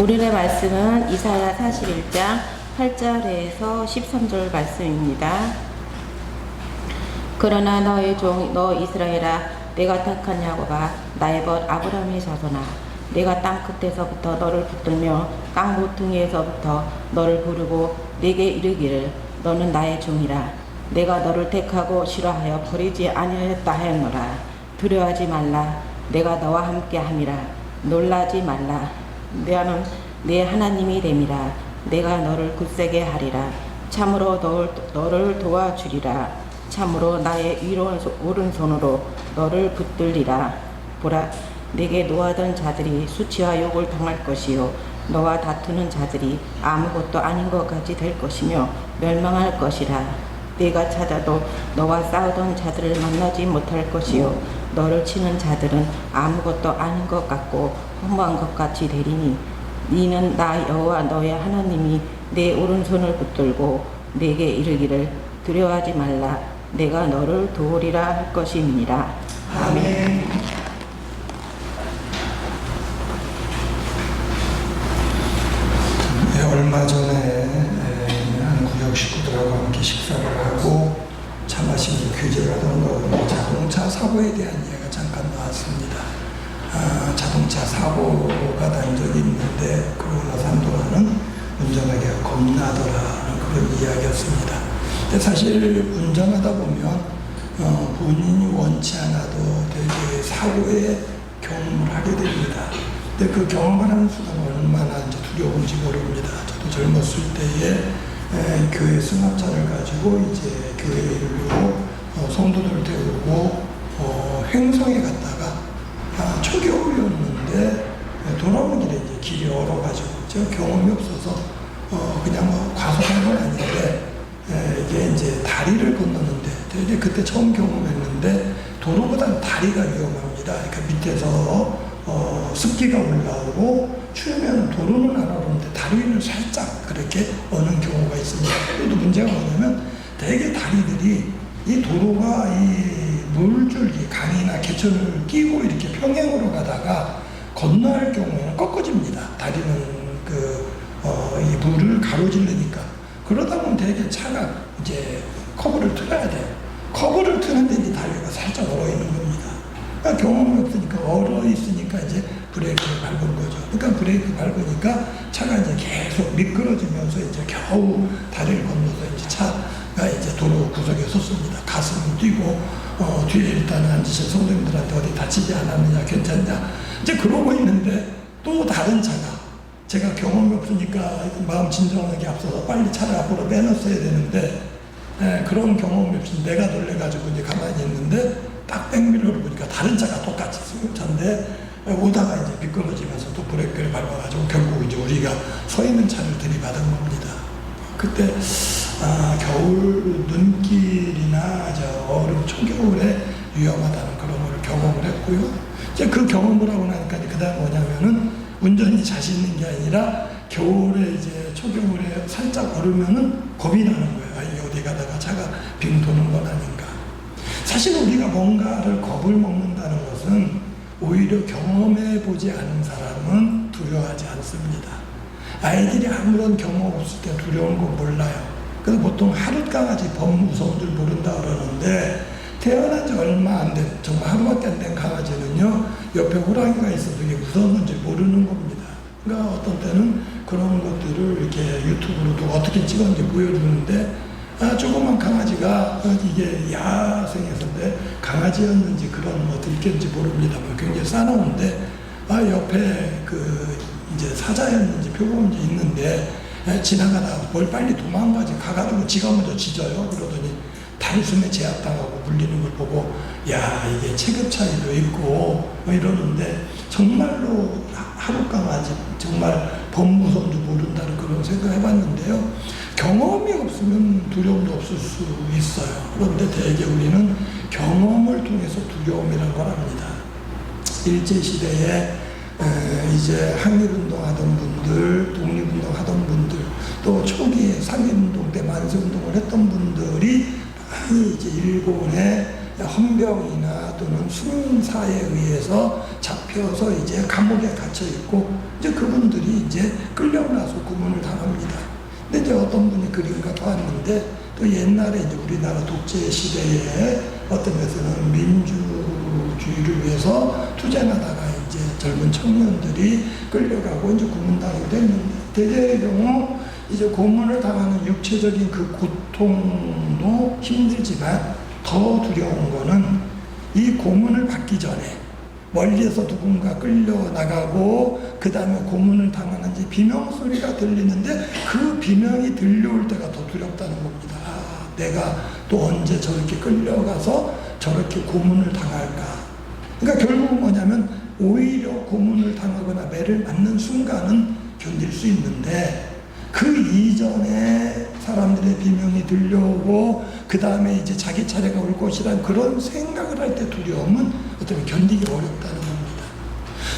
오늘의 말씀은 이사야 41장 8절에서 13절 말씀입니다. 그러나 너의 종 너 이스라엘아, 내가 택한 야곱아, 나의 벗 아브라함의 자손아, 내가 땅 끝에서부터 너를 붙들며 땅 모퉁이에서부터 너를 부르고 내게 이르기를 너는 나의 종이라. 내가 너를 택하고 싫어하여 버리지 아니하였다 하였노라. 두려워하지 말라. 내가 너와 함께 함이라. 놀라지 말라. 나는 내 하나님이 됨이라. 내가 너를 굳세게 하리라. 참으로 너를 도와주리라. 참으로 나의 오른손으로 너를 붙들리라. 보라, 내게 노하던 자들이 수치와 욕을 당할 것이요 너와 다투는 자들이 아무것도 아닌 것 같이 될 것이며 멸망할 것이라. 내가 찾아도 너와 싸우던 자들을 만나지 못할 것이요 너를 치는 자들은 아무것도 아닌 것 같고 허무한 것 같이 되리니, 이는 나 여호와 너의 하나님이 내 오른손을 붙들고 내게 이르기를 두려워하지 말라. 내가 너를 도우리라 할 것임이니라. 아멘. 네, 얼마 전에 한 구역 식구들하고 함께 식사를 하고 차 마시면서 교제를 하던 자동차 사고에 대한 이야기가 잠깐 나왔습니다. 자동차 사고가 난 적이 있는데 그러고 나서 한동안은 운전하기가 겁나더라는 그런 이야기였습니다. 근데 사실 운전하다 보면 본인이 원치 않아도 되게 사고에 경험을 하게 됩니다. 근데 그 경험을 하는 순간 얼마나 이제 두려운지 모릅니다. 저도 젊었을 때에 교회 승합차를 가지고 이제 교회에 이르고 성도들 태우고 횡성에 갔다가 초겨울이었는데 돌아오는 길에 이제 길이 얼어가지고 제가 경험이 없어서 그냥 과속한 건 아닌데 이게 이제 다리를 건너는데 되게 그때 처음 경험했는데 도로보다는 다리가 위험합니다. 그러니까 밑에서 습기가 올라오고 추우면 도로는 안 얼었는데 다리 위는 살짝 그렇게 어는 경우가 있습니다. 그래도 문제가 뭐냐면 대개 다리들이 이 도로가 이 물줄기 강이나 개천을 끼고 이렇게 평행으로 가다가 건너야 할 경우에는 꺾어집니다. 다리는 이 물을 가로질르니까. 그러다 보면 되게 차가 이제 커브를 틀어야 돼요. 커브를 트는데 이 다리가 살짝 얼어 있는 겁니다. 그러니까 경험이 없으니까 얼어 있으니까 이제 브레이크를 밟은 거죠. 그러니까 브레이크 밟으니까 차가 이제 계속 미끄러지면서 이제 겨우 다리를 건너서 이제 차가 이제 도로 구석에 섰습니다. 가슴이 뛰고 뒤에 일단 앉으신 성도님들한테 어디 다치지 않았느냐, 괜찮냐, 이제 그러고 있는데 또 다른 차가 제가 경험이 없으니까 마음 진정하기 앞서서 빨리 차를 앞으로 빼놨어야 되는데 그런 경험이 없이 내가 놀래가지고 이제 가만히 있는데 딱 백미러를 보니까 다른 차가 똑같이 승용차인데 오다가 이제 미끄러지면서 또 브레이크를 밟아가지고 결국 이제 우리가 서 있는 차를 들이받은 겁니다. 그때 겨울 눈길이나 얼음 초겨울에 위험하다는 그런 걸 경험을 했고요. 이제 그 경험을 하고 나니까 그 다음 뭐냐면은 운전이 자신 있는 게 아니라 겨울에 이제 초겨울에 살짝 얼으면은 겁이 나는 거예요. 어디 가다가 차가 빙 도는 건 아닌가. 사실 우리가 뭔가를 겁을 먹는다는 것은 오히려 경험해 보지 않은 사람은 두려워하지 않습니다. 아이들이 아무런 경험 없을 때 두려운 거 몰라요. 그래서 보통 하룻강아지 범 무서운 줄 모른다 그러는데 태어난 지 얼마 안 된, 정말 하루밖에 안 된 강아지는요, 옆에 호랑이가 있어도 이게 무서운 건지 모르는 겁니다. 그러니까 어떤 때는 그런 것들을 이렇게 유튜브로도 어떻게 찍었는지 보여주는데, 조그만 강아지가 이게 야생에서인데 강아지였는지 그런 뭐 들켰는지 모릅니다. 굉장히 싸나운데, 옆에 이제 사자였는지 표범인지 있는데, 지나가다가 뭘 빨리 도망가지, 가가지고 지가 먼저 짖어요. 그러더니 단숨에 제압당하고 물리는 걸 보고, 야, 이게 체급 차이도 있고 이러는데 정말로 하루 강아지 정말 범무서운 줄 모른다는 그런 생각을 해봤는데요. 경험이 없으면 두려움도 없을 수 있어요. 그런데 대개 우리는 경험을 통해서 두려움이라는 걸 합니다. 일제시대에 이제 항일운동 하던 분들, 독립운동 하던 분들, 또 초기에 3.1운동 때 만세운동을 했던 분들이 많이 이제 일본의 헌병이나 또는 순사에 의해서 잡혀서 이제 감옥에 갇혀 있고, 이제 그분들이 이제 끌려나서 고문을 당합니다. 근데 이제 어떤 분이 그림과 봤는데 또 옛날에 이제 우리나라 독재 시대에 어떤 면에서는 민주주의를 위해서 투쟁하다가 이제 젊은 청년들이 끌려가고 이제 고문당하게 됐는데 대개의 경우 이제 고문을 당하는 육체적인 그 고통도 힘들지만 더 두려운 거는 이 고문을 받기 전에 멀리에서 누군가 끌려나가고 그 다음에 고문을 당하는지 비명소리가 들리는데 그 비명이 들려올 때가 더 두렵다는 겁니다. 아, 내가 또 언제 저렇게 끌려가서 저렇게 고문을 당할까. 그러니까 결국은 뭐냐면 오히려 고문을 당하거나 매를 맞는 순간은 견딜 수 있는데 그 이전에 사람들의 비명이 들려오고 그 다음에 이제 자기 차례가 올 것이라는 그런 생각을 할 때 두려움은 어떻게 견디기 어렵다는 겁니다.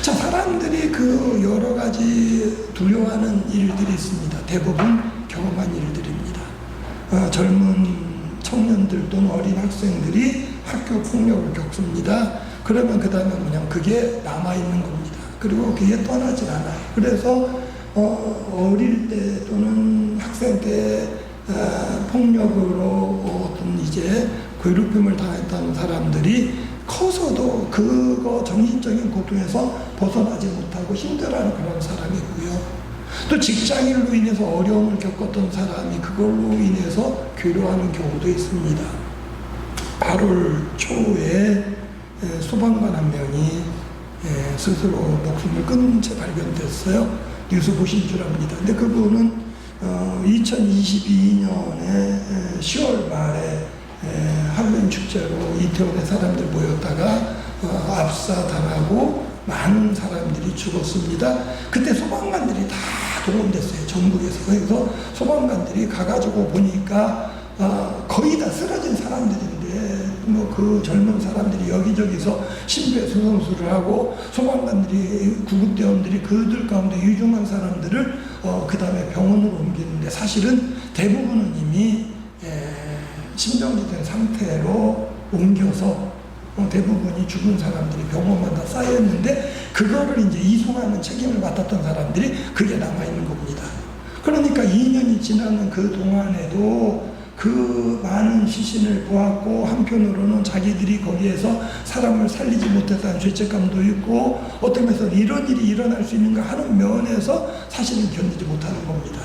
자, 사람들이 그 여러 가지 두려워하는 일들이 있습니다. 대부분 경험한 일들입니다. 젊은 청년들 또는 어린 학생들이 학교 폭력을 겪습니다. 그러면 그 다음에 그냥 그게 남아있는 겁니다. 그리고 그게 떠나질 않아요. 그래서 어릴 때 또는 학생 때 폭력으로 어떤 이제 괴롭힘을 당했던 사람들이 커서도 그거 정신적인 고통에서 벗어나지 못하고 힘들어하는 그런 사람이 있고요. 또 직장인으로 인해서 어려움을 겪었던 사람이 그걸로 인해서 괴로워하는 경우도 있습니다. 8월 초에 소방관 한 명이 스스로 목숨을 끊은 채 발견됐어요. 뉴스 보신 줄 압니다. 근데 그분은 2022년에 10월 말에 할로윈 축제로 이태원에 사람들 모였다가 압사당하고 많은 사람들이 죽었습니다. 그때 소방관들이 다 동원됐어요. 전국에서. 그래서 소방관들이 가가지고 보니까 거의 다 쓰러진 사람들인데 뭐 그 젊은 사람들이 여기저기서 심폐소생술을 하고 소방관들이 구급대원들이 그들 가운데 유중한 사람들을 그 다음에 병원으로 옮기는데 사실은 대부분은 이미 심정지된 상태로 옮겨서 대부분이 죽은 사람들이 병원마다 쌓여있는데 그거를 이제 이송하는 책임을 맡았던 사람들이 그게 남아있는 겁니다. 그러니까 2년이 지나는 그 동안에도 그 많은 시신을 보았고 한편으로는 자기들이 거기에서 사람을 살리지 못했다는 죄책감도 있고 어떤 면에서 이런 일이 일어날 수 있는가 하는 면에서 사실은 견디지 못하는 겁니다.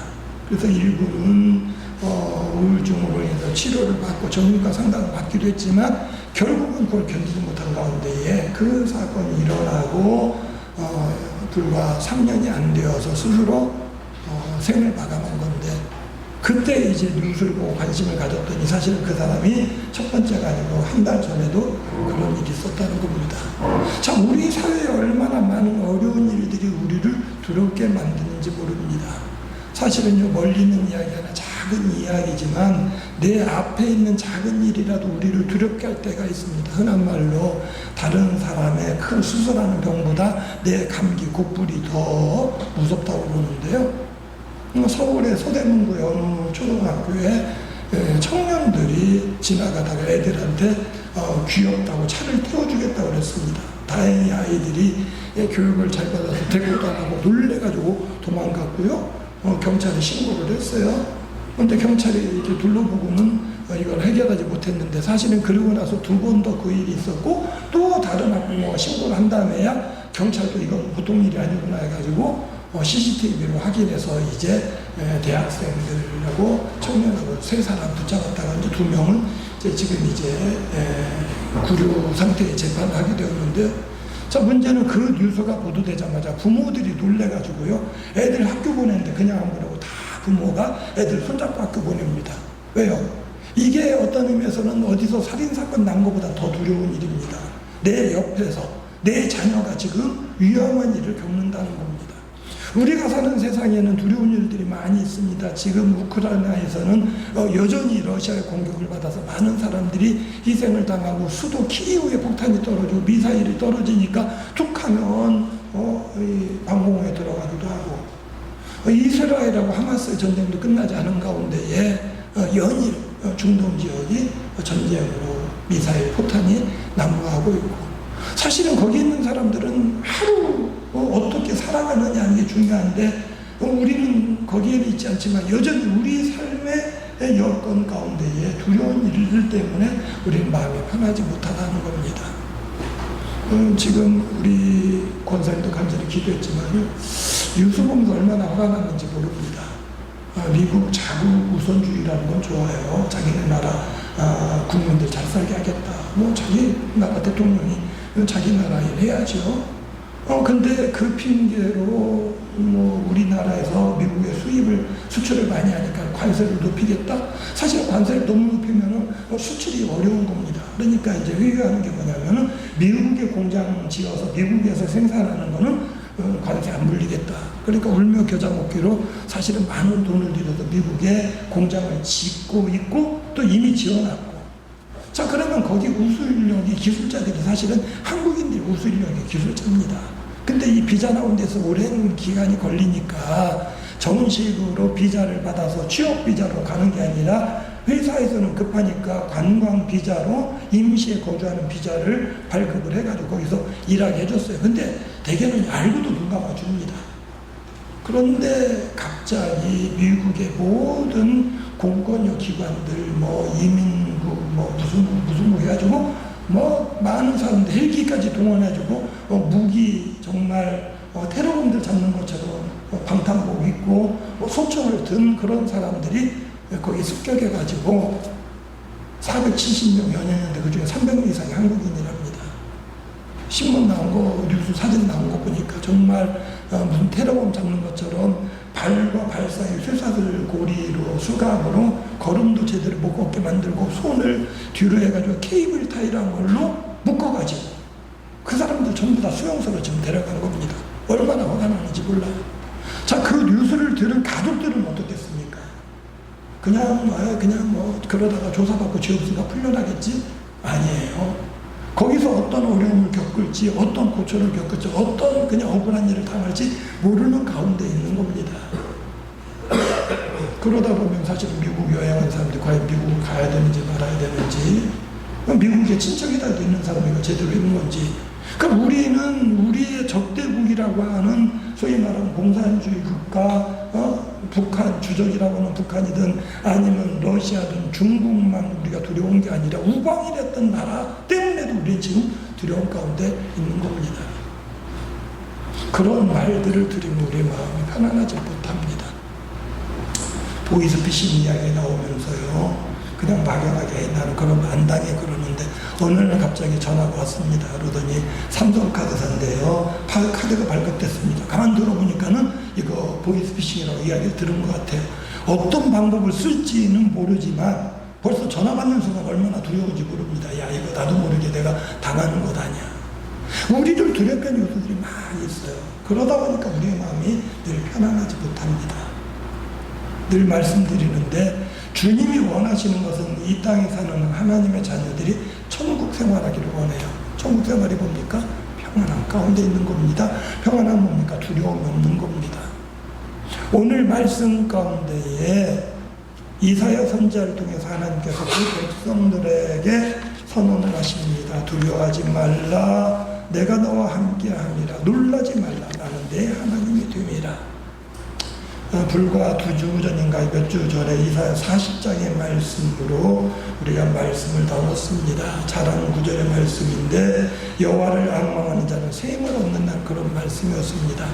그래서 일부는 우울증으로 인해서 치료를 받고 정신과 상담을 받기도 했지만 결국은 그걸 견디지 못한 가운데에 그 사건이 일어나고 불과 3년이 안 되어서 스스로 생을 마감한 건데 그때 이제 뉴스를 보고 관심을 가졌더니 사실은 그 사람이 첫 번째가 아니고 한 달 전에도 그런 일이 있었다는 겁니다. 자, 우리 사회에 얼마나 많은 어려운 일들이 우리를 두렵게 만드는지 모릅니다. 사실은요, 멀리 있는 이야기 하나 작은 이야기지만 내 앞에 있는 작은 일이라도 우리를 두렵게 할 때가 있습니다. 흔한 말로 다른 사람의 큰 수술하는 병보다 내 감기 곡불이 더 무섭다고 그러는데요. 서울의 서대문구의 어느 초등학교에 청년들이 지나가다가 애들한테 귀엽다고 차를 태워주겠다고 그랬습니다. 다행히 아이들이 교육을 잘 받아서 대꾸도 안 하고 놀래가지고 도망갔고요. 경찰에 신고를 했어요. 그런데 경찰이 이렇게 둘러보고는 이걸 해결하지 못했는데 사실은 그러고 나서 2번 더 그 일이 있었고 또 다른 학부모가 신고를 한 다음에야 경찰도 이건 보통 일이 아니구나 해가지고 CCTV로 확인해서 이제 대학생들하고 청년하고 3사람 붙잡았다가 이제 2명은 지금 이제 구류 상태의 재판을 하게 되었는데 자, 문제는 그 뉴스가 보도되자마자 부모들이 놀래가지고요. 애들 학교 보내는데 그냥 안 보내고 다 부모가 애들 손잡고 학교 보냅니다. 왜요? 이게 어떤 의미에서는 어디서 살인사건 난 것보다 더 두려운 일입니다. 내 옆에서 내 자녀가 지금 위험한 일을 겪는다는 겁니다. 우리가 사는 세상에는 두려운 일들이 많이 있습니다. 지금 우크라이나에서는 여전히 러시아의 공격을 받아서 많은 사람들이 희생을 당하고 수도 키이우에 폭탄이 떨어지고 미사일이 떨어지니까 툭 하면 방공호에 들어가기도 하고 이스라엘하고 하마스의 전쟁도 끝나지 않은 가운데에 연일 중동 지역이 전쟁으로 미사일 포탄이 난무하고 있고 사실은 거기 있는 사람들은 하루 어떻게 살아가느냐 이게 중요한데 우리는 거기에 있지 않지만 여전히 우리 삶의 여건 가운데에 두려운 일들 때문에 우리는 마음이 편하지 못하다는 겁니다. 지금 우리 권사님도 간절히 기도했지만요, 뉴스 보면서 얼마나 화가 났는지 모릅니다. 미국 자국 우선주의라는 건 좋아요. 자기네 나라 국민들 잘 살게 하겠다. 뭐 자기 나라 대통령이 자기 나라 일 해야죠. 근데 그 핑계로 뭐 우리나라에서 미국의 수출을 많이 하니까 관세를 높이겠다? 사실 관세를 너무 높이면은 수출이 어려운 겁니다. 그러니까 이제 회의하는 게 뭐냐면은 미국에 공장 지어서 미국에서 생산하는 거는 관세 안 물리겠다. 그러니까 울며 겨자 먹기로 사실은 많은 돈을 들여서 미국에 공장을 짓고 있고 또 이미 지어놨고. 자, 그러면 거기 우수 인력이 기술자들이 사실은 한국인들이 우수 인력의 기술자입니다. 근데 이 비자 나온 데서 오랜 기간이 걸리니까 정식으로 비자를 받아서 취업 비자로 가는 게 아니라 회사에서는 급하니까 관광 비자로 임시에 거주하는 비자를 발급을 해가지고 거기서 일하게 해줬어요. 근데 대개는 알고도 눈 감아줍니다. 그런데 갑자기 미국의 모든 공권력 기관들, 뭐 이민국, 뭐 무슨 해가지고 뭐 많은 사람들 헬기까지 동원해주고 무기 정말 테러범들 잡는 것처럼 방탄복 입고 소총을 든 그런 사람들이 거기 습격해가지고 470명 연행했는데 그중에 300명 이상이 한국인이랍니다. 신문 나온 거, 뉴스 사진 나온 거 보니까 정말 무슨 테러범 잡는 것처럼 발과 발 사이 쇠사슬 고리로 수갑으로 걸음도 제대로 못 걷게 만들고 손을 뒤로 해가지고 케이블 타이라는 걸로 묶어가지고 그 사람들 전부 다 수용소로 지금 데려간 겁니다. 얼마나 화가 나는지 몰라요. 자, 그 뉴스를 들은 가족들은 어떻겠습니까? 그냥 뭐 그러다가 조사받고 죄 없으니까 풀려나겠지? 아니에요. 거기서 어떤 어려움을 겪을지, 어떤 고초를 겪을지, 어떤 그냥 억울한 일을 당할지 모르는 가운데 있는 겁니다. 그러다 보면 사실은 미국 여행한 사람들이 과연 미국을 가야 되는지 말아야 되는지, 미국에 친척이라도 있는 사람이 이거 제대로 있는 건지. 그러니까 우리는 우리의 적대국이라고 하는 소위 말하는 공산주의 국가, 북한 주적이라고 하는 북한이든 아니면 러시아든 중국만 우리가 두려운 게 아니라 우방이 됐던 나라 때문에도 우리 지금 두려운 가운데 있는 겁니다. 그런 말들을 들으면 우리의 마음이 편안하지 못합니다. 보이스피싱 이야기 나오면서요, 그냥 막연하게 나는 그럼 안 당해 그러는데 어느 날 갑자기 전화가 왔습니다. 그러더니 삼성카드사인데요, 카드가 발급됐습니다. 가만 들어보니까는 이거 보이스피싱이라고 이야기를 들은 것 같아요. 어떤 방법을 쓸지는 모르지만 벌써 전화 받는 순간 얼마나 두려운지 모릅니다. 야, 이거 나도 모르게 내가 당하는 것 아니야. 우리를 두렵게 하는 요소들이 많이 있어요. 그러다 보니까 우리의 마음이 늘 편안하지 못합니다. 늘 말씀드리는데 주님이 원하시는 것은 이 땅에 사는 하나님의 자녀들이 천국 생활하기를 원해요. 천국 생활이 뭡니까? 평안함 가운데 있는 겁니다. 평안함 뭡니까? 두려움이 없는 겁니다. 오늘 말씀 가운데에 이사야 선지자를 통해서 하나님께서 그 백성들에게 선언을 하십니다. 두려워하지 말라. 내가 너와 함께함이라. 놀라지 말라. 나는 내 하나님이 됨이라. 불과 2주 전인가 몇 주 전에 이사야 40장의 말씀으로 우리가 말씀을 나눴습니다. 잘하는 구절의 말씀인데 여호와를 앙망하는 자는 셈을 얻는다는 그런 말씀이었습니다.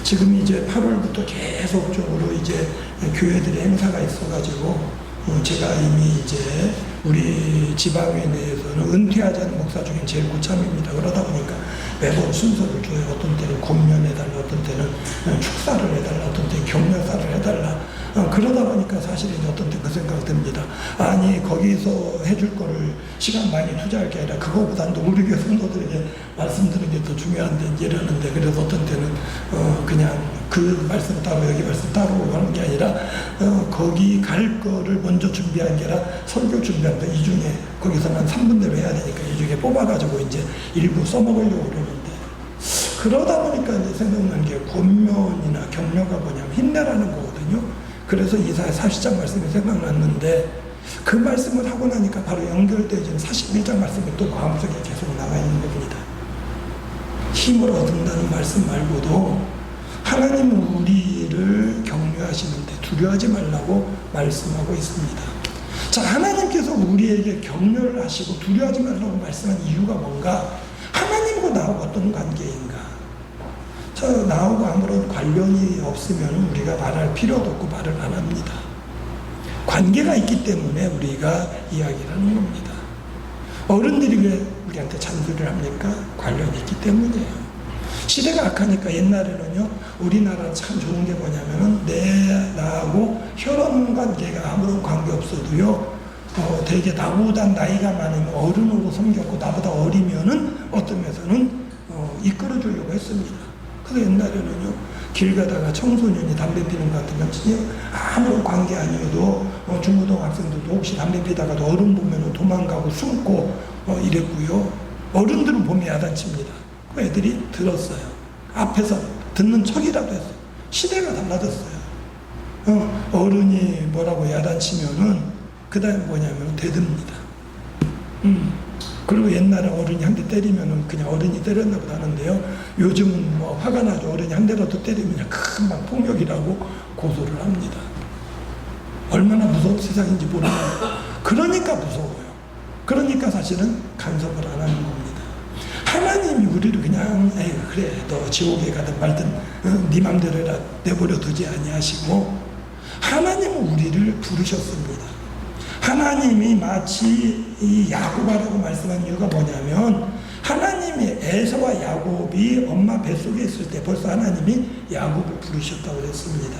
지금 이제 8월부터 계속적으로 이제 교회들의 행사가 있어가지고 제가 이미 이제 우리 지방회 내에서는 은퇴하자는 목사 중에 제일 고참입니다. 그러다 보니까 매번 순서를 줘요. 어떤 때는 권면해달라, 어떤 때는 축사를 해달라, 어떤 때는 격려사를 해달라. 그러다 보니까 사실은 어떤 때 그 생각이 듭니다. 아니, 거기서 해줄 거를 시간 많이 투자할 게 아니라 그거보다도 우리 교회 성도들에게 말씀드리는 게 더 중요한데 이러는데, 그래서 어떤 때는 그냥 그 말씀 따로 여기 말씀 따로 하는 게 아니라 거기 갈 거를 먼저 준비한 게 아니라 설교 준비한다. 이 중에 거기서는 한 3분대로 해야 되니까 이 중에 뽑아가지고 이제 일부 써먹으려고 그러는데, 그러다 보니까 이제 생각난 게 권면이나 격려가 뭐냐면 힘내라는 거거든요. 그래서 이사야 40장 말씀이 생각났는데 그 말씀을 하고 나니까 바로 연결되어진 41장 말씀이 또 마음속에 계속 나와 있는 겁니다. 힘을 얻는다는 말씀 말고도 하나님은 우리를 격려하시는데 두려워하지 말라고 말씀하고 있습니다. 자, 하나님께서 우리에게 격려를 하시고 두려워하지 말라고 말씀한 이유가 뭔가? 하나님과 나하고 어떤 관계인가? 자, 나하고 아무런 관련이 없으면 우리가 말할 필요도 없고 말을 안 합니다. 관계가 있기 때문에 우리가 이야기를 하는 겁니다. 어른들이 왜 우리한테 잔소리를 합니까? 관련이 있기 때문이에요. 시대가 악하니까 옛날에는요, 우리나라는 참 좋은 게 뭐냐면은 나하고 혈연 관계가 아무런 관계 없어도요, 되게 나보다 나이가 많으면 어른으로 섬겼고 나보다 어리면은 어떤 면에서는 이끌어 주려고 했습니다. 그래서 옛날에는요, 길 가다가 청소년이 담배 피는 것 같으면요, 아무런 관계 아니어도 중고등학생들도 혹시 담배 피다가도 어른 보면 도망가고 숨고 이랬고요. 어른들은 보면 야단칩니다. 그 애들이 들었어요. 앞에서 듣는 척이라도 했어요. 시대가 달라졌어요. 어른이 뭐라고 야단치면은 그 다음에 뭐냐면 대듭니다. 그리고 옛날에 어른이 한 대 때리면은 그냥 어른이 때렸나 보다 하는데요. 요즘은 뭐 화가 나죠. 어른이 한 대라도 때리면 그냥 금방 폭력이라고 고소를 합니다. 얼마나 무서운 세상인지 모르는 그러니까 무서워요. 그러니까 사실은 간섭을 안 하는 겁니다. 하나님이 우리를 그냥 에이 그래 너 지옥에 가든 말든 네 맘대로 해라 내버려 두지 아니하시고 하나님은 우리를 부르셨습니다. 하나님이 마치 이 야곱아라고 말씀한 이유가 뭐냐면 하나님이 에서와 야곱이 엄마 뱃속에 있을 때 벌써 하나님이 야곱을 부르셨다고 그랬습니다.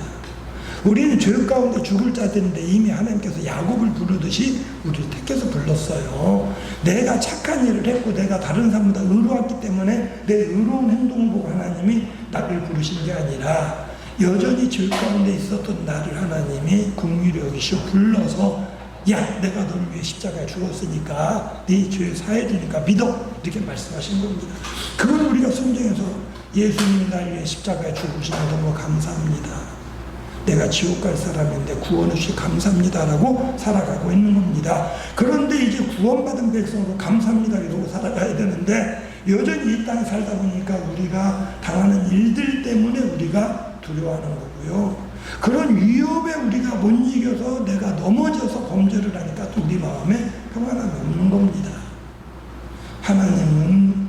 우리는 죄 가운데 죽을 자들인데 이미 하나님께서 야곱을 부르듯이 우리를 택해서 불렀어요. 내가 착한 일을 했고 내가 다른 사람보다 의로웠기 때문에 내 의로운 행동을 보고 하나님이 나를 부르신 게 아니라 여전히 죄 가운데 있었던 나를 하나님이 긍휼히 여기시어 불러서 야 내가 너를 위해 십자가에 죽었으니까 네 죄 사해주니까 믿어 이렇게 말씀하신 겁니다. 그걸 우리가 성경에서 예수님이 나를 위해 십자가에 죽으시니 너무 감사합니다. 내가 지옥 갈 사람인데 구원해 주시 감사합니다라고 살아가고 있는 겁니다. 그런데 이제 구원받은 백성으로 감사합니다 이러고 살아가야 되는데 여전히 이 땅에 살다 보니까 우리가 당하는 일들 때문에 우리가 두려워하는 거고요. 그런 위협에 우리가 못 이겨서 내가 넘어져서 범죄를 하니까 또 우리 마음에 평안함이 없는 겁니다. 하나님은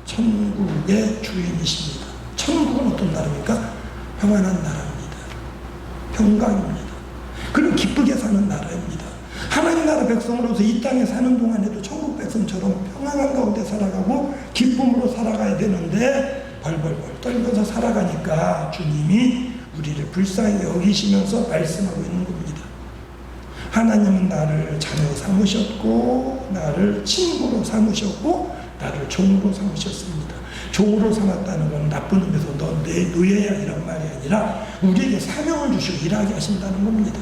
천국의 주인이십니다. 천국은 어떤 나라입니까? 평안한 나라입니다. 평강입니다. 그리고 기쁘게 사는 나라입니다. 하나님 나라 백성으로서 이 땅에 사는 동안에도 천국 백성처럼 평안한 가운데 살아가고 기쁨으로 살아가야 되는데 벌벌벌 떨면서 살아가니까 주님이 우리를 불쌍히 여기시면서 말씀하고 있는 겁니다. 하나님은 나를 자녀 삼으셨고 나를 친구로 삼으셨고 나를 종으로 삼으셨습니다. 종으로 삼았다는 건 나쁜 의미에서 너 내 노예야 이런 말이 아니라 우리에게 사명을 주시고 일하게 하신다는 겁니다.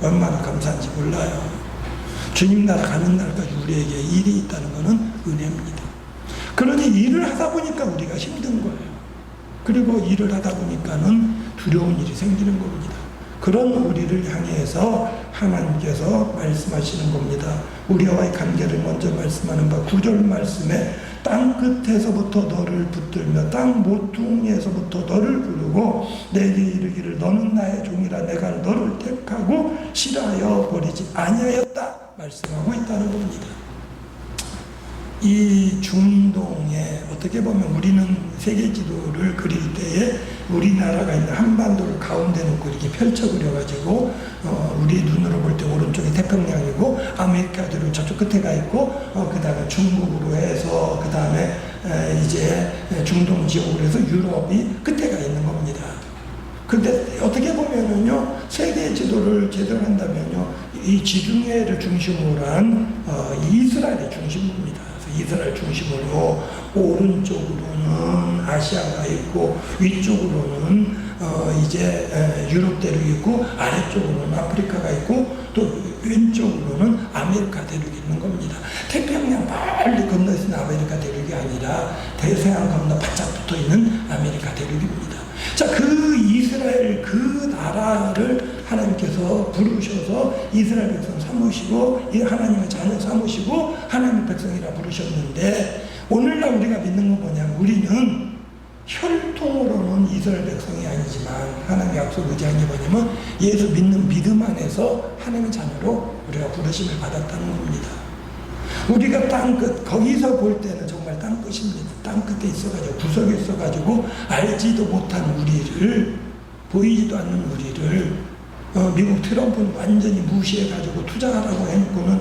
얼마나 감사한지 몰라요. 주님 나라 가는 날까지 우리에게 일이 있다는 것은 은혜입니다. 그러니 일을 하다 보니까 우리가 힘든 거예요. 그리고 일을 하다 보니까는 두려운 일이 생기는 겁니다. 그런 우리를 향해서 하나님께서 말씀하시는 겁니다. 우리와의 관계를 먼저 말씀하는 바 9절 말씀에 땅 끝에서부터 너를 붙들며 땅 모퉁이에서부터 너를 부르고 내게 이르기를 너는 나의 종이라 내가 너를 택하고 싫어하여 버리지 아니하였다 말씀하고 있다는 겁니다. 이 중동에 어떻게 보면 우리는 세계 지도를 그릴 때에 우리나라가 있는 한반도를 가운데 놓고 이렇게 펼쳐 그려가지고 우리 눈으로 볼 때 오른쪽이 태평양이고 아메리카들은 저쪽 끝에 가 있고 그 다음에 중국으로 해서 그 다음에 이제 중동 지역으로 해서 유럽이 끝에 가 있는 겁니다. 근데 어떻게 보면은요 세계 지도를 제대로 한다면요 이 지중해를 중심으로 한 이스라엘의 중심입니다. 이스라엘 중심으로 오른쪽으로는 아시아가 있고 위쪽으로는 이제 유럽 대륙이 있고 아래쪽으로는 아프리카가 있고 또 왼쪽으로는 아메리카 대륙이 있는 겁니다. 태평양 멀리 건너 있는 아메리카 대륙이 아니라 대서양 건너 바짝 붙어 있는 아메리카 대륙입니다. 자, 그 이스라엘 그 나라를 하나님께서 부르셔서 이스라엘 백성 삼으시고 하나님의 자녀 삼으시고 하나님의 백성이라 부르셨는데 오늘날 우리가 믿는 건 뭐냐면 우리는 혈통으로는 이스라엘 백성이 아니지만 하나님의 약속 의지한 게 뭐냐면 예수 믿는 믿음 안에서 하나님의 자녀로 우리가 부르심을 받았다는 겁니다. 우리가 땅끝 거기서 볼 때는 정말 땅끝입니다. 땅끝에 있어가지고 구석에 있어가지고 알지도 못한 우리를, 보이지도 않는 우리를 미국 트럼프는 완전히 무시해가지고 투자하라고 해놓고는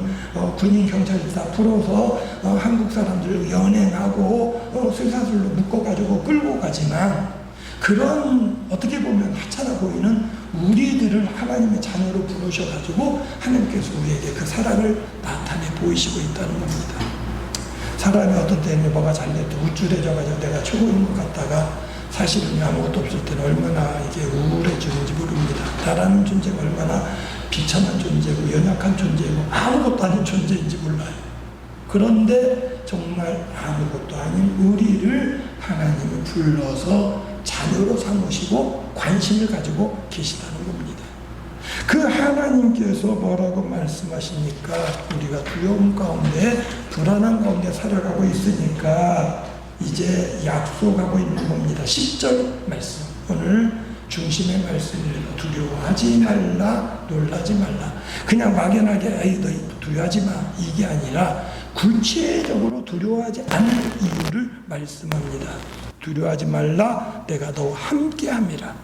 군인 경찰들 다 풀어서 한국 사람들을 연행하고 쇠사슬로 묶어가지고 끌고 가지만, 그런 어떻게 보면 하찮아 보이는 우리들을 하나님의 자녀로 부르셔가지고 하나님께서 우리에게 그 사랑을 나타내 보이시고 있다는 겁니다. 사람이 어떤 때는 뭐가 잘됐다 우쭐해져가지고 내가 최고인 것 같다가 사실은 아무것도 없을 때는 얼마나 이게 우울해지는지 모릅니다. 나라는 존재가 얼마나 비참한 존재고 연약한 존재고 아무것도 아닌 존재인지 몰라요. 그런데 정말 아무것도 아닌 우리를 하나님이 불러서 자녀로 삼으시고 관심을 가지고 계시다는 겁니다. 그 하나님께서 뭐라고 말씀하십니까? 우리가 두려움 가운데 불안한 가운데 살아가고 있으니까 이제 약속하고 있는 겁니다. 10절 말씀, 오늘 중심의 말씀이에요. 두려워하지 말라, 놀라지 말라. 그냥 막연하게 아이 너 두려워하지 마 이게 아니라 구체적으로 두려워하지 않을 이유를 말씀합니다. 두려워하지 말라, 내가 너와 함께함이라.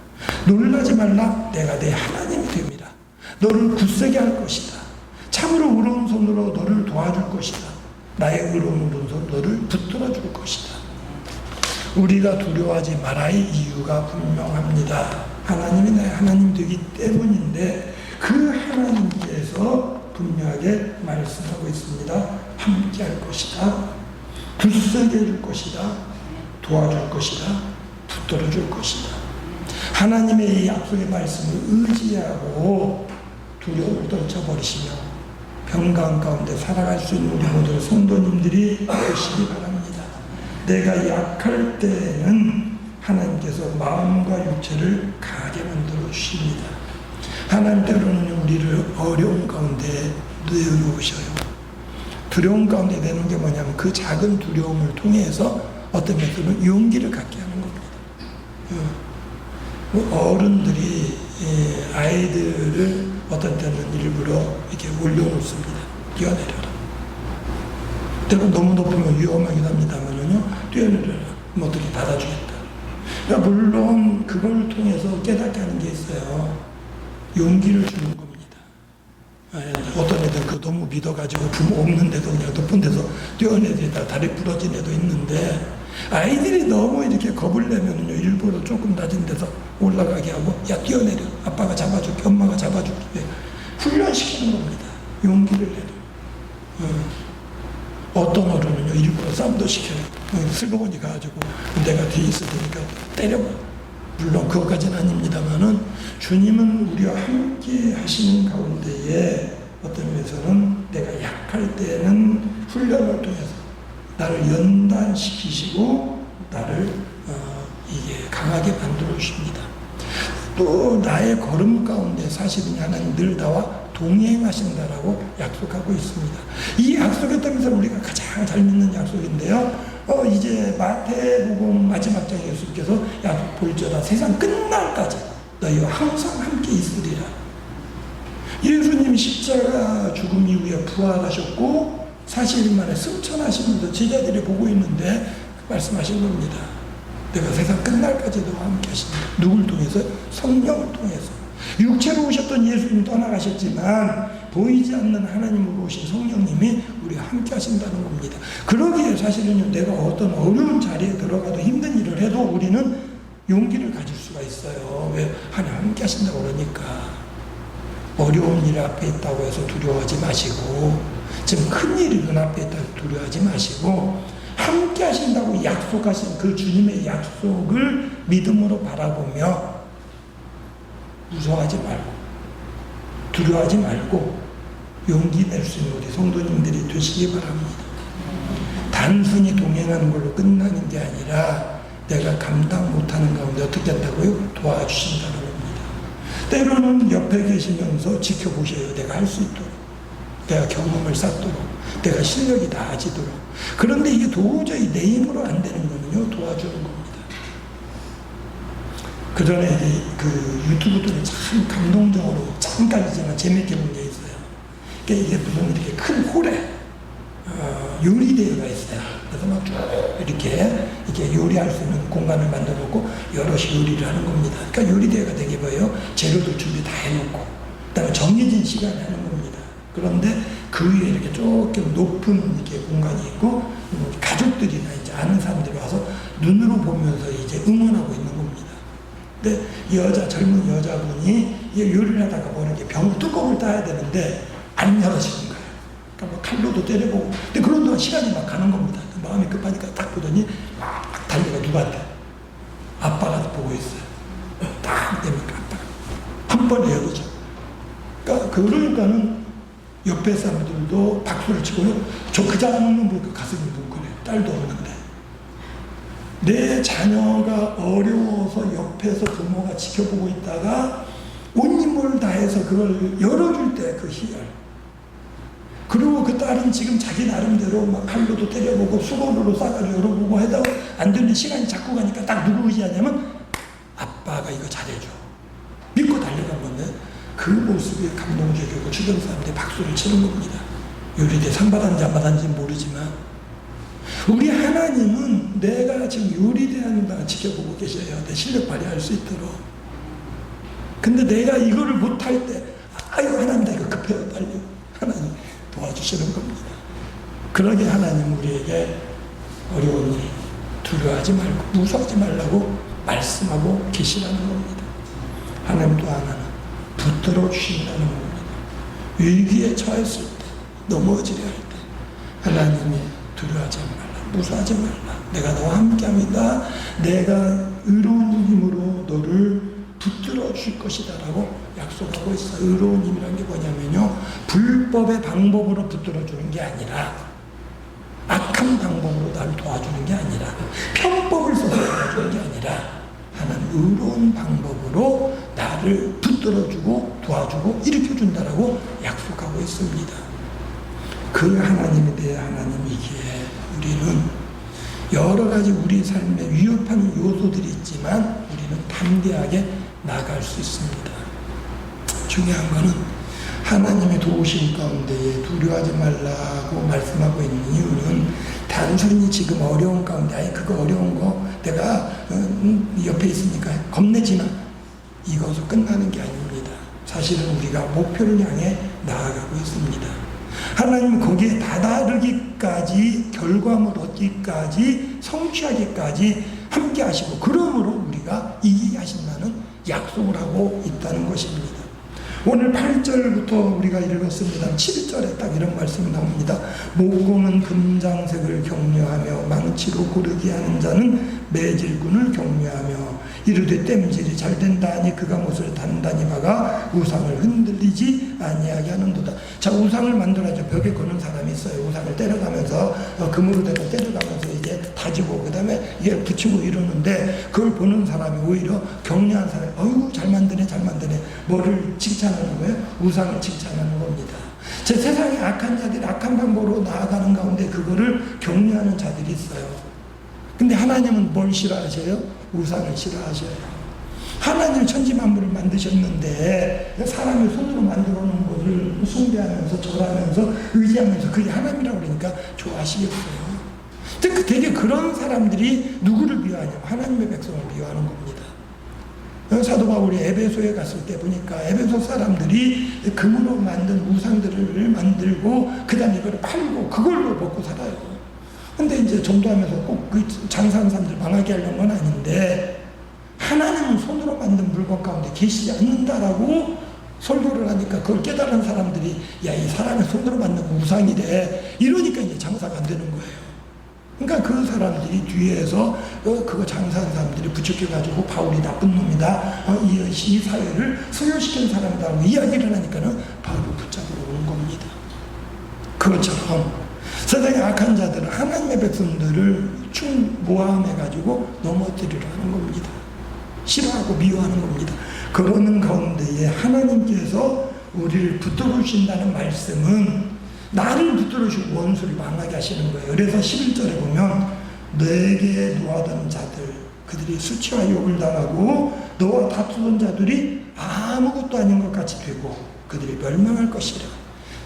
놀라지 말라, 내가 내 하나님이 됨이라. 너를 굳세게 할 것이다. 참으로 의로운 손으로 너를 도와줄 것이다. 나의 의로운 오른손 너를 붙들어 줄 것이다. 우리가 두려워하지 말아야 이유가 분명합니다. 하나님이 나의 하나님 되기 때문인데 그 하나님께서 분명하게 말씀하고 있습니다. 함께 할 것이다. 굳세게 해줄 것이다. 도와줄 것이다. 붙들어 줄 것이다. 하나님의 이 약속의 말씀을 의지하고 두려움을 떨쳐버리시며 평강 가운데 살아갈 수 있는 우리 모든 성도님들이 되시기 바랍니다. 내가 약할 때에는 하나님께서 마음과 육체를 강하게 만들어 주십니다. 하나님 때로는 우리를 어려운 가운데 내놓으셔요. 두려움 가운데 내는 게 뭐냐면 그 작은 두려움을 통해서 어떤 면에서는 용기를 갖게 하는 겁니다. 어른들이 아이들을 어떤 때는 일부러 이렇게 올려놓습니다. 뛰어내려라. 때로 너무 높으면 위험하긴 합니다만은요, 뛰어내려라. 뭐 어떻게 받아주겠다. 그러니까 물론 그걸 통해서 깨닫게 하는 게 있어요. 용기를 주는 겁니다. 어떤 애들 그 너무 믿어가지고 부모 없는데도 그냥 높은 데서 뛰어내리다 다리 부러진 애도 있는데, 아이들이 너무 이렇게 겁을 내면은요, 일부러 조금 낮은 데서 올라가게 하고, 야, 뛰어내려. 아빠가 잡아줄게. 엄마가 잡아줄게. 훈련시키는 겁니다. 용기를 내려. 어떤 어른은요, 일부러 싸움도 시켜요. 슬그머니 가가지고, 내가 뒤에 있을 테니까 때려봐. 물론 그것까지는 아닙니다만은, 주님은 우리와 함께 하시는 가운데에 어떤 면에서는 내가 약할 때는 훈련을 통해서 나를 연단시키시고 나를 이게 강하게 만들어 주십니다. 또 나의 걸음 가운데 사실은 하나님 늘 나와 동행하신다라고 약속하고 있습니다. 이 약속에 따라서 우리가 가장 잘 믿는 약속인데요. 이제 마태복음 마지막 장에 예수께서 약속 볼지어다 세상 끝날까지 너희와 항상 함께 있으리라. 예수님 십자가 죽음 이후에 부활하셨고 40일 만에 승천하시면서 제자들이 보고 있는데 말씀하신 겁니다. 내가 세상 끝날까지 너와 함께 하신다. 누굴 통해서? 성령을 통해서. 육체로 오셨던 예수님 떠나가셨지만 보이지 않는 하나님으로 오신 성령님이 우리와 함께 하신다는 겁니다. 그러기에 사실은 내가 어떤 어려운 자리에 들어가도 힘든 일을 해도 우리는 용기를 가질 수가 있어요. 왜? 하나님 함께 하신다고 그러니까. 어려운 일 앞에 있다고 해서 두려워하지 마시고, 지금 큰 일이 눈앞에 있다고 두려워하지 마시고, 함께 하신다고 약속하신 그 주님의 약속을 믿음으로 바라보며 무서워하지 말고 두려워하지 말고 용기 낼 수 있는 우리 성도님들이 되시기 바랍니다. 단순히 동행하는 걸로 끝나는 게 아니라 내가 감당 못하는 가운데 어떻게 한다고요? 도와주신다는 겁니다. 때로는 옆에 계시면서 지켜보셔요. 내가 할 수 있도록. 내가 경험을 쌓도록, 내가 실력이 나아지도록. 그런데 이게 도저히 내 힘으로 안 되는 거는요, 도와주는 겁니다. 그 전에 그 유튜브들이 참 감동적으로 잠깐이지만 재밌게 본 게 있어요. 그러니까 이게 무슨 이렇게 큰 홀에 요리대회가 있어요. 그래서 막 쭉 이렇게 요리할 수 있는 공간을 만들어 놓고 여럿이 요리를 하는 겁니다. 그러니까 요리대회가 되게 뭐예요? 재료도 준비 다 해놓고, 그 다음에 정해진 시간에 하는 겁니다. 그런데 그 위에 이렇게 조금 높은 이렇게 공간이 있고, 가족들이나 이제 아는 사람들이 와서 눈으로 보면서 이제 응원하고 있는 겁니다. 근데 젊은 여자분이 요리를 하다가 뭐 이렇게 뚜껑을 따야 되는데 안 열어지는 거예요. 그러니까 뭐 칼로도 때려보고. 근데 그런 동안 시간이 막 가는 겁니다. 마음이 급하니까 딱 보더니 막 달려가 누구한테? 아빠가 보고 있어요. 딱 됩니까? 아빠가. 한 번에 열어져. 그러니까는 옆에 사람들도 박수를 치고요. 저 그 장면 보니까 가슴이 뭉클해요. 딸도 없는데. 내 자녀가 어려워서 옆에서 부모가 지켜보고 있다가 온 힘을 다해서 그걸 열어줄 때 그 희열. 그리고 그 딸은 지금 자기 나름대로 막 칼로도 때려보고 수건으로 싸가지고 열어보고 해도 안 되는 시간이 자꾸 가니까 딱 누구 의지하냐면 아빠가 이거 잘해줘. 믿고 달려간 건데 그 모습이 감동적이고 주변 사람들이 박수를 치는 겁니다. 요리대 상 받았는지 안 받았는지 모르지만 우리 하나님은 내가 지금 요리대하는 걸 지켜보고 계셔요. 내 실력 발휘할 수 있도록. 근데 내가 이거를 못할 때 아유 하나님 나 이거 급해요 빨리. 하나님 도와주시는 겁니다. 그러게 하나님 우리에게 어려운 일 두려워하지 말고 무서워하지 말라고 말씀하고 계시라는 겁니다. 하나님 또 하나는 붙들어 주신다는 겁니다. 위기에 처했을 때 넘어지려 할 때 하나님이 두려워하지 말라 무서워하지 말라 내가 너와 함께합니다. 내가 의로운 힘으로 너를 붙들어 줄 것이다 라고 약속하고 있어요. 의로운 힘이라는 게 뭐냐면요, 불법의 방법으로 붙들어 주는 게 아니라 악한 방법으로 나를 도와주는 게 아니라 편법을 써서 도와주는 게 아니라 하나님 의로운 방법으로 나를 붙들어주고 도와주고 일으켜준다라고 약속하고 있습니다. 그 하나님에 대해 하나님이기에 우리는 여러 가지 우리 삶에 위협하는 요소들이 있지만 우리는 담대하게 나아갈 수 있습니다. 중요한 것은 하나님의 도우심 가운데에 두려워하지 말라고 말씀하고 있는 이유는 단순히 지금 어려운 가운데 아니 그거 어려운 거 내가 옆에 있으니까 겁내지마 이것으로 끝나는 게 아닙니다. 사실은 우리가 목표를 향해 나아가고 있습니다. 하나님은 거기에 다다르기까지 결과물 얻기까지 성취하기까지 함께 하시고 그러므로 우리가 이기게 하신다는 약속을 하고 있다는 것입니다. 오늘 8절부터 우리가 읽었습니다. 7절에 딱 이런 말씀이 나옵니다. 목공은 금장색을 격려하며 망치로 고르게 하는 자는 매질꾼을 격려하며 이르되 땜질이 잘 된다니 그가 못을 단단히 박아 우상을 흔들리지 아니하게 하는도다. 자, 우상을 만들어야죠. 벽에 거는 사람이 있어요. 우상을 때려가면서 금으로 대고 때려가면서 이제 다지고 그 다음에 이게 붙이고 이러는데 그걸 보는 사람이 오히려 격려한 사람이 어이구 잘 만드네 잘 만드네 뭐를 칭찬하는 거예요? 우상을 칭찬하는 겁니다. 제 세상에 악한 자들이 악한 방법으로 나아가는 가운데 그거를 격려하는 자들이 있어요. 근데 하나님은 뭘 싫어하셔요? 우상을 싫어하셔요. 하나님 천지만물을 만드셨는데 사람이 손으로 만들어 놓은 것을 숭배하면서 절하면서 의지하면서 그게 하나님이라고 그러니까 좋아하시겠어요. 근데 되게 그런 사람들이 누구를 미워하냐면 하나님의 백성을 미워하는 겁니다. 사도 바울이 에베소에 갔을 때 보니까 에베소 사람들이 금으로 만든 우상들을 만들고 그 다음에 이걸 팔고 그걸로 먹고 살아요. 근데 이제 전도하면서 꼭 그 장사하는 사람들 망하게 하려는 건 아닌데 하나님은 손으로 만든 물건 가운데 계시지 않는다라고 설교를 하니까 그걸 깨달은 사람들이 야, 이 사람의 손으로 만든 우상이래 이러니까 이제 장사가 안 되는 거예요. 그러니까 그 사람들이 뒤에서 그거 장사하는 사람들이 부추겨가지고 바울이 나쁜 놈이다 이 사회를 소멸시킨 사람이라고 이야기를 하니까는 바울을 붙잡으러 오는 겁니다. 그것처럼 세상의 악한 자들은 하나님의 백성들을 모함해가지고 넘어뜨리려 하는 겁니다. 싫어하고 미워하는 겁니다. 그러는 가운데에 하나님께서 우리를 붙들어 주신다는 말씀은 나를 붙들으시고 원수를 망하게 하시는 거예요. 그래서 11절에 보면 너에게 노하던 자들 그들이 수치와 욕을 당하고 너와 다투던 자들이 아무것도 아닌 것 같이 되고 그들이 멸망할 것이라.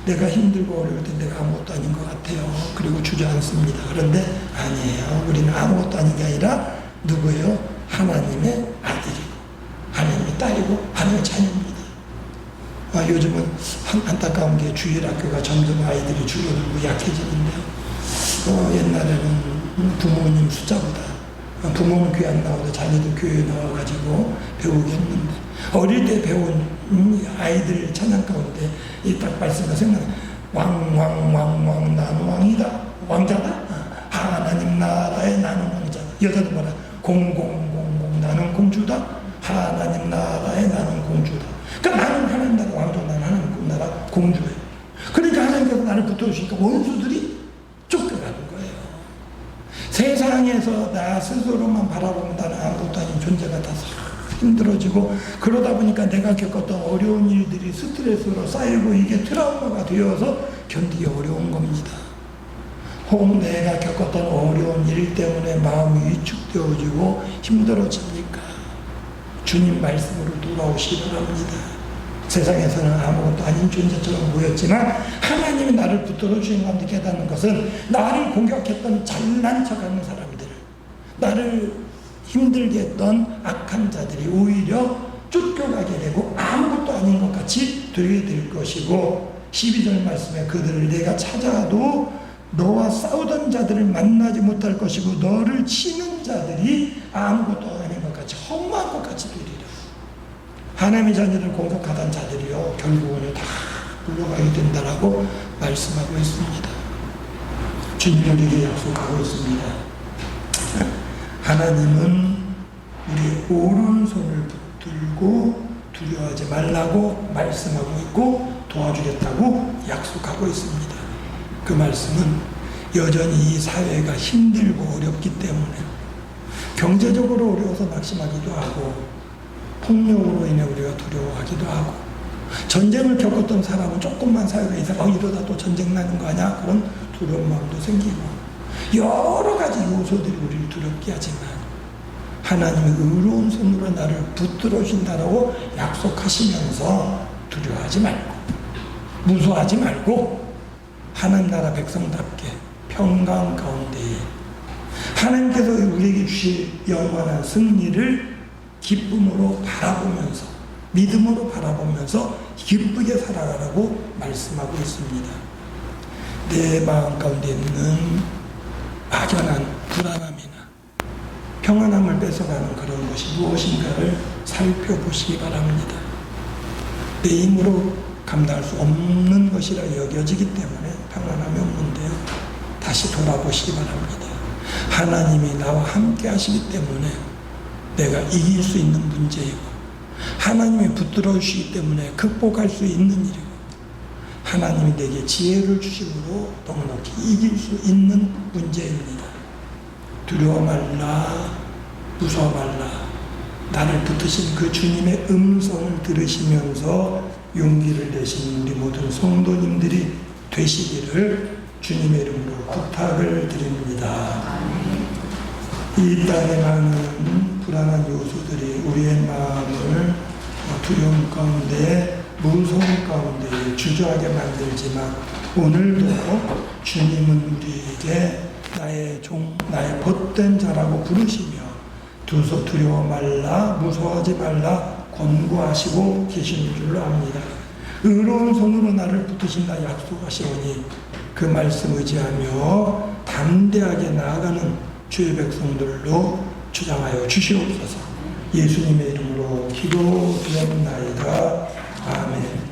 내가 힘들고 어려울 때 내가 아무것도 아닌 것 같아요. 그리고 주저앉습니다. 그런데 아니에요. 우리는 아무것도 아닌 게 아니라 누구예요? 하나님의 아들이고 하나님의 딸이고 하나님의 자녀입니다. 요즘은 안타까운 게 주일학교가 점점 아이들이 줄어들고 약해지는데요. 옛날에는 부모님 숫자보다 부모는 교회 안 나오고 자녀들 교회에 나와가지고 배우게 했는데 어릴 때 배운 아이들 찬양 가운데 이 딱 말씀가 생각나. 왕왕왕왕 나는 왕이다. 왕자다. 하나님 나라에 나는 왕자다. 여자도 뭐라 공공공공 나는 공주다. 하나님 나라에 나는 공주다. 그러니까 나는 하나님 나라 왕조, 나는 하나님 나라 공주예요. 그러니까 하나님께서 나를 붙들어주시니까 원수들이 쫓겨가는 거예요. 세상에서 나 스스로만 바라보면 나는 아무것도 아닌 존재가 다 힘들어지고 그러다 보니까 내가 겪었던 어려운 일들이 스트레스로 쌓이고 이게 트라우마가 되어서 견디기 어려운 겁니다. 혹 내가 겪었던 어려운 일 때문에 마음이 위축되어지고 힘들어집니까? 주님 말씀으로 돌아오시기 바랍니다. 세상에서는 아무것도 아닌 존재처럼 보였지만 하나님이 나를 붙들어 주신 가운데 깨닫는 것은 나를 공격했던 잘난 척하는 사람들, 나를 힘들게 했던 악한 자들이 오히려 쫓겨가게 되고 아무것도 아닌 것 같이 되게 될 것이고 12절 말씀에 그들을 내가 찾아도 너와 싸우던 자들을 만나지 못할 것이고 너를 치는 자들이 아무것도 아닌 것 같이 험한 것 같이 되리라. 하나님의 자녀를 공격하던 자들이요 결국은 다 물러가게 된다라고 말씀하고 있습니다. 주님은 우리에게 약속하고 있습니다. 하나님은 우리의 오른손을 붙들고 두려워하지 말라고 말씀하고 있고 도와주겠다고 약속하고 있습니다. 그 말씀은 여전히 이 사회가 힘들고 어렵기 때문에 경제적으로 어려워서 낙심하기도 하고 폭력으로 인해 우리가 두려워하기도 하고 전쟁을 겪었던 사람은 조금만 사회가 이상 이러다 또 전쟁 나는 거 아니야? 그런 두려운 마음도 생기고 여러 가지 요소들이 우리를 두렵게 하지만 하나님의 의로운 손으로 나를 붙들어 준다라고 약속하시면서 두려워하지 말고 무서워하지 말고 하나님 나라 백성답게 평강 가운데에 하나님께서 우리에게 주실 영원한 승리를 기쁨으로 바라보면서 믿음으로 바라보면서 기쁘게 살아가라고 말씀하고 있습니다. 내 마음 가운데 있는 막연한 불안함이나 평안함을 뺏어가는 그런 것이 무엇인가를 살펴보시기 바랍니다. 내 힘으로 감당할 수 없는 것이라 여겨지기 때문에 평안함이 없는데요. 다시 돌아보시기 바랍니다. 하나님이 나와 함께 하시기 때문에 내가 이길 수 있는 문제이고 하나님이 붙들어 주시기 때문에 극복할 수 있는 일이고 하나님이 내게 지혜를 주심으로 넉넉히 이길 수 있는 문제입니다. 두려워 말라, 무서워 말라. 나를 붙드신 그 주님의 음성을 들으시면서 용기를 내신 우리 모든 성도님들이 되시기를 주님의 이름으로 부탁을 드립니다. 이 땅에 많은 불안한 요소들이 우리의 마음을 두려움 가운데 무서움 가운데 주저하게 만들지만 오늘도 주님은 우리에게 나의 종, 나의 벗된 자라고 부르시며 두려워 말라, 무서워하지 말라 권고하시고 계시는 줄로 압니다. 의로운 손으로 나를 붙드신다 약속하시오니 그 말씀 의지하며 담대하게 나아가는 주의 백성들로 주장하여 주시옵소서. 예수님의 이름으로 기도드렸나이다. 아멘.